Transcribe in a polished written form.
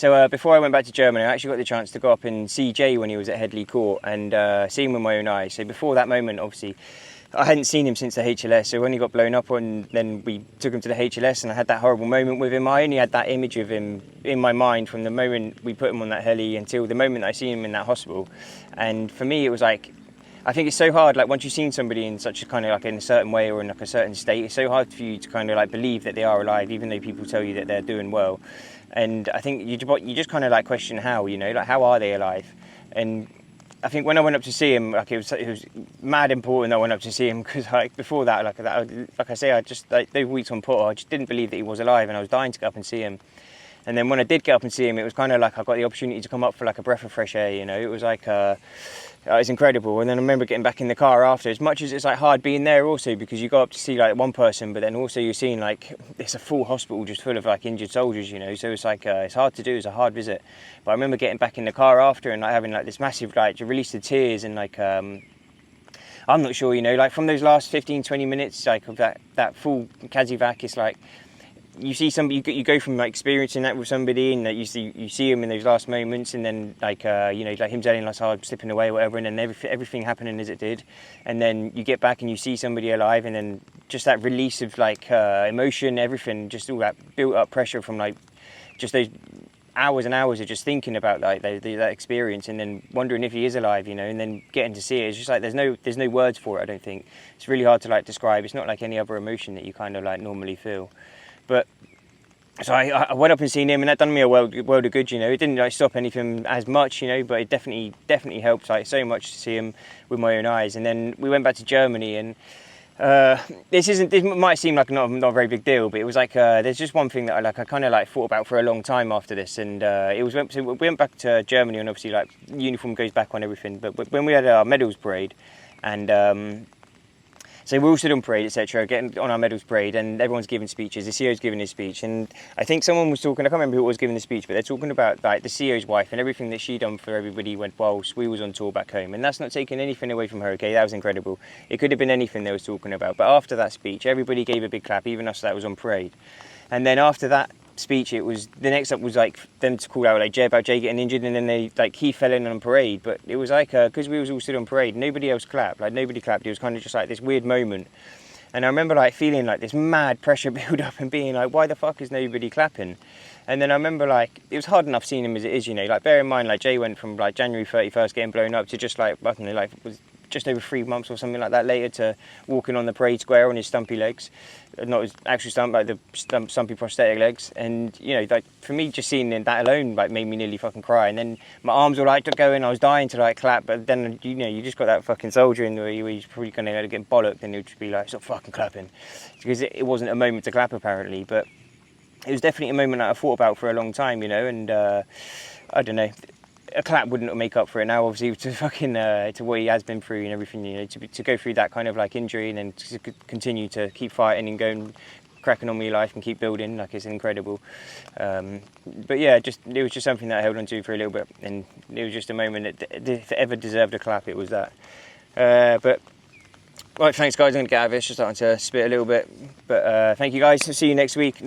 So before I went back to Germany, I actually got the chance to go up and see Jay when he was at Headley Court and see him with my own eyes. So before that moment, obviously, I hadn't seen him since the HLS. So when he got blown up, and then we took him to the HLS, and I had that horrible moment with him. I only had that image of him in my mind from the moment we put him on that heli until the moment I see him in that hospital. And for me, it was like, I think it's so hard, like once you've seen somebody in such a kind of like in a certain way or in like a certain state, it's so hard for you to kind of like believe that they are alive, even though people tell you that they're doing well. And I think you just kind of like question how, you know, like how are they alive? And I think when I went up to see him, like it was mad important that I went up to see him, because like before that, like I say, I just like those weeks on put, I just didn't believe that he was alive, and I was dying to get up and see him. And then when I did get up and see him, it was kind of like I got the opportunity to come up for like a breath of fresh air, you know. It was like it was incredible. And then I remember getting back in the car after, as much as it's like hard being there also, because you go up to see like one person, but then also you're seeing like it's a full hospital just full of like injured soldiers, you know. So it's like it's hard to do, it's a hard visit. But I remember getting back in the car after and like having like this massive like release of tears, and like I'm not sure, you know, like from those last 15-20 minutes like of that full Kazivac, it's like you see somebody, you go from like experiencing that with somebody, and that you see him in those last moments, and then like you know, like him telling us, "Oh, I'm slipping away," or whatever, and then everything happening as it did, and then you get back and you see somebody alive, and then just that release of like emotion, everything, just all that built up pressure from like just those hours and hours of just thinking about like that experience, and then wondering if he is alive, you know, and then getting to see it. It's just like there's no words for it. I don't think it's really hard to like describe. It's not like any other emotion that you kind of like normally feel. But so I went up and seen him, and that done me a world of good, you know. It didn't like stop anything as much, you know, but it definitely helped like so much to see him with my own eyes. And then we went back to Germany, and this might seem like not a very big deal, but it was like there's just one thing that I kind of like thought about for a long time after this, and so we went back to Germany, and obviously like uniform goes back on everything. But when we had our medals parade, and so we're all stood on parade, etc., getting on our medals parade, and everyone's giving speeches. The CEO's giving his speech, and I think someone was talking, I can't remember who was giving the speech, but they're talking about like the CEO's wife and everything that she done for everybody whilst we was on tour back home. And that's not taking anything away from her, okay? That was incredible. It could have been anything they was talking about. But after that speech, everybody gave a big clap, even us that was on parade. And then after that speech, it was the next up was like them to call out like Jay about Jay getting injured, and then they like he fell in on parade. But it was like because we was all stood on parade, nobody else clapped. Like nobody clapped. It was kind of just like this weird moment. And I remember like feeling like this mad pressure build up and being like, why the fuck is nobody clapping? And then I remember like it was hard enough seeing him as it is, you know. Like bear in mind, like Jay went from like January 31st getting blown up to just like I don't know, like it was just over 3 months or something like that later to walking on the parade square on his stumpy legs, not his actual stump, like the stumpy prosthetic legs. And you know, like for me, just seeing that alone like made me nearly fucking cry. And then my arms were like going, I was dying to like clap, but then you know, you just got that fucking soldier in there where he's probably gonna get bollocked, and he'd just be like, stop fucking clapping, because it wasn't a moment to clap apparently. But it was definitely a moment that I thought about for a long time, you know. And I don't know, a clap wouldn't make up for it now, obviously, to fucking to what he has been through and everything, you know, to go through that kind of like injury, and then to continue to keep fighting and going, cracking on with your life and keep building, like it's incredible. But yeah, it was just something that I held on to for a little bit, and it was just a moment that if it ever deserved a clap, it was that. But right, thanks guys, I'm gonna get out of this, just starting to spit a little bit, but thank you guys, see you next week.